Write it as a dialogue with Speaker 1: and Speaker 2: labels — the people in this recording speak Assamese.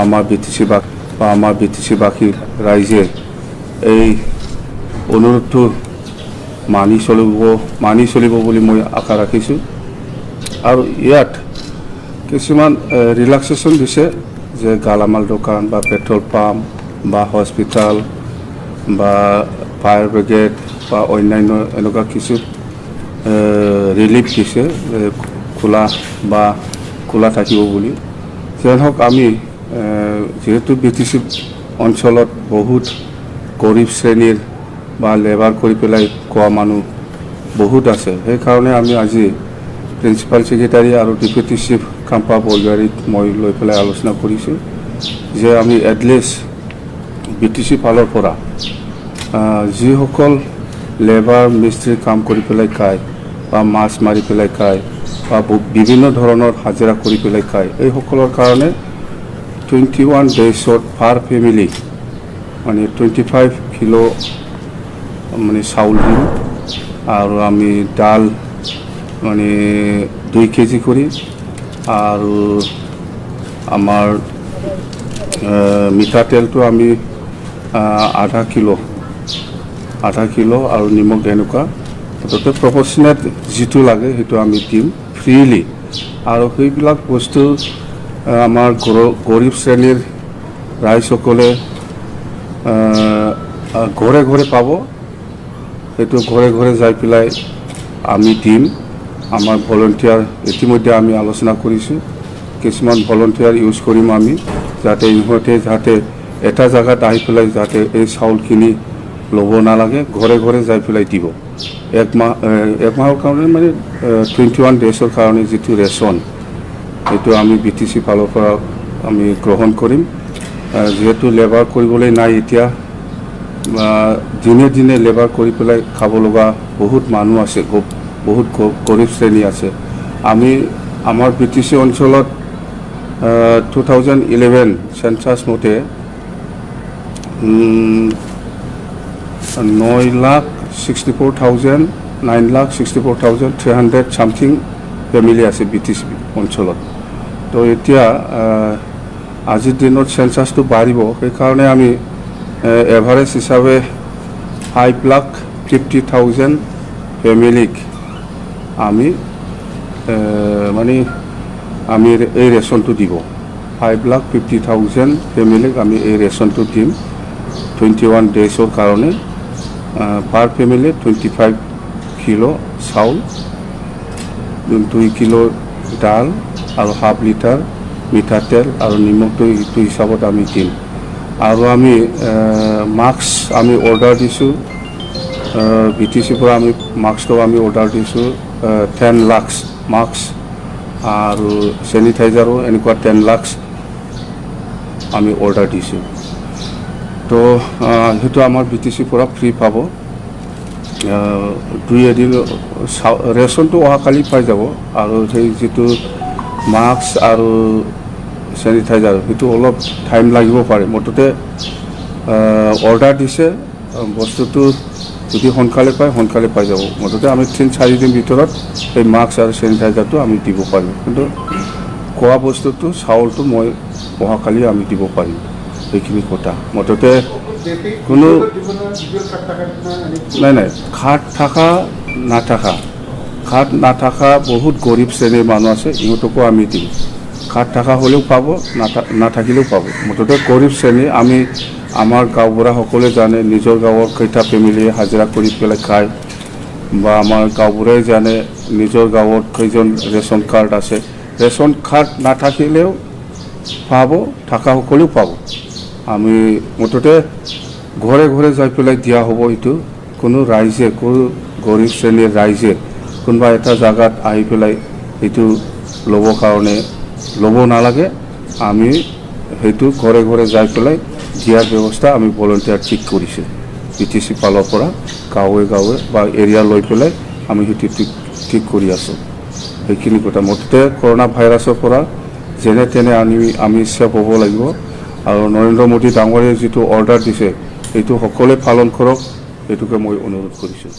Speaker 1: আমাৰ বিটিচিবাসী ৰাইজে এই অনুৰোধটো মানি চলিব বুলি মই আশা ৰাখিছোঁ। আৰু ইয়াত কিছুমান ৰিলেক্সেশ্যন দিছে যে গালামাল দোকান বা পেট্ৰল পাম্প বা হস্পিটাল বা ফায়াৰ ব্ৰিগেড বা অন্যান্য এনেকুৱা কিছু ৰিলিফ দিছে খোলা থাকিব বুলি। যেন হওক আমি যিহেতু বিটিচি অঞ্চলত বহুত গৰীব শ্ৰেণীৰ বা লেবাৰ কৰি পেলাই খোৱা মানুহ বহুত আছে, সেইকাৰণে আমি আজি প্ৰিন্সিপাল ছেক্ৰেটাৰী আৰু ডেপুটি চিফ কাম্পা বলবাৰীক মই লৈ পেলাই আলোচনা কৰিছোঁ যে আমি এটলিষ্ট বিটিচি ফালৰ পৰা যিসকল লেবাৰ মিস্ত্ৰী কাম কৰি পেলাই খায় বা মাছ মাৰি পেলাই খায় বা বিভিন্ন ধৰণৰ হাজিৰা কৰি পেলাই খায়, এইসকলৰ কাৰণে 21 ডেইছত পাৰ ফেমিলি মানে 25 কিলো মানে চাউল দিম আৰু আমি ডাল মানে 2 কেজি কৰি আৰু আমাৰ মিঠাতেলটো আমি আধা কিলো আৰু নিমখ এনেকুৱা মুঠতে প্ৰপৰ্চনেট যিটো লাগে সেইটো আমি দিম ফ্ৰীলি। আৰু সেইবিলাক বস্তু আমাৰ গৰীব শ্ৰেণীৰ ৰাইজসকলে ঘৰে ঘৰে পাব। সেইটো ঘৰে ঘৰে যাই পেলাই আমি দিম। আমাৰ ভলণ্টিয়াৰ ইতিমধ্যে আমি আলোচনা কৰিছোঁ, কিছুমান ভলণ্টিয়াৰ ইউজ কৰিম আমি, যাতে ইহঁতে এটা জেগাত আহি পেলাই যাতে এই চাউলখিনি ল'ব নালাগে, ঘৰে ঘৰে যাই পেলাই দিব। এক মাহৰ কাৰণে মানে 21 ডেইছৰ কাৰণে যিটো ৰেচন সেইটো আমি বিটিচি ফালৰ পৰা আমি গ্ৰহণ কৰিম। যিহেতু লেবাৰ কৰিবলৈ নাই এতিয়া, দিনে দিনে লেবাৰ কৰি পেলাই খাব লগা বহুত মানুহ আছে, বহুত গৰীব শ্ৰেণী আছে। আমাৰ বিটিচি অঞ্চলত 2011 চেঞ্চাছ মতে 9,64,300 চামথিং ফেমিলি আছে বিটিচি অঞ্চলত। তো এতিয়া আজিৰ দিনত চেঞ্চাছটো বাঢ়িব, সেইকাৰণে আমি এভাৰেজ হিচাপে 5,50,000 ফেমিলিক আমি এই ৰেচনটো দিব। 5,50,000 ফেমিলিক আমি এই ৰেচনটো দিম 21 ডেইছৰ কাৰণে। পাৰ ফেমিলি 25 কিলো চাউল, 2 কিলো ডাল আৰু হাফ লিটাৰ মিঠাতেল আৰু নিমখটো এইটো হিচাপত আমি দিম। আৰু আমি মাস্ক আমি অৰ্ডাৰ দিছোঁ, বিটিচিৰ পৰা আমি মাস্কটো আমি অৰ্ডাৰ দিছোঁ 10 লাখ মাস্ক আৰু চেনিটাইজাৰো এনেকুৱা 10 লাখ আমি অৰ্ডাৰ দিছোঁ। তো সেইটো আমাৰ বিটিচিৰ পৰা ফ্ৰী পাব। 2 এদিন ৰেচনটো অহাকালি পাই যাব। আৰু সেই যিটো মাস্ক আৰু চেনিটাইজাৰ সেইটো অলপ টাইম লাগিব পাৰে। মুঠতে অৰ্ডাৰ দিছে, বস্তুটো যদি সোনকালে পাই যাব। মুঠতে আমি 3-4 দিন ভিতৰত এই মাস্ক আৰু চেনিটাইজাৰটো আমি দিব পাৰিম। কিন্তু খোৱা বস্তুটো চাউলটো মই অহাকালি আমি দিব পাৰিম। সেইখিনি কথা মুঠতে কোনো নাই খাট নাথাকা বহুত গৰীব শ্ৰেণীৰ মানুহ আছে, ইহঁতকো আমি দিম। খাট থকা হ'লেও পাব, নাথাকিলেও পাব। মুঠতে গৰীব শ্ৰেণী আমাৰ গাঁওবুঢ়াসকলে জানে নিজৰ গাঁৱৰ কেইটা ফেমিলি হাজিৰা কৰি পেলাই খায়, বা আমাৰ গাঁওবুঢ়াই জানে নিজৰ গাঁৱত কেইজন ৰেচন কাৰ্ড আছে। ৰেচন কাৰ্ড নাথাকিলেও পাব, থকাসকলেও পাব। আমি মুঠতে ঘৰে ঘৰে যাই পেলাই দিয়া হ'ব। এইটো কোনো গৰীব শ্ৰেণীৰ ৰাইজে কোনোবা এটা জেগাত আহি পেলাই এইটো ল'ব নালাগে। আমি সেইটো ঘৰে ঘৰে যাই পেলাই দিয়াৰ ব্যৱস্থা আমি ভলণ্টিয়াৰ ঠিক কৰিছোঁ। বিটিচি ফালৰ পৰা গাঁৱে বা এৰিয়া লৈ পেলাই আমি সেইটো ঠিক কৰি আছোঁ। সেইখিনি কথা মুঠতে কৰোণা ভাইৰাছৰ পৰা যেনে তেনে আমি ছেফ হ'ব লাগিব। আৰু নৰেন্দ্ৰ মোদী ডাঙৰীয়াই যিটো অৰ্ডাৰ দিছে সেইটো সকলোৱে পালন কৰক, এইটোকে মই অনুৰোধ কৰিছোঁ।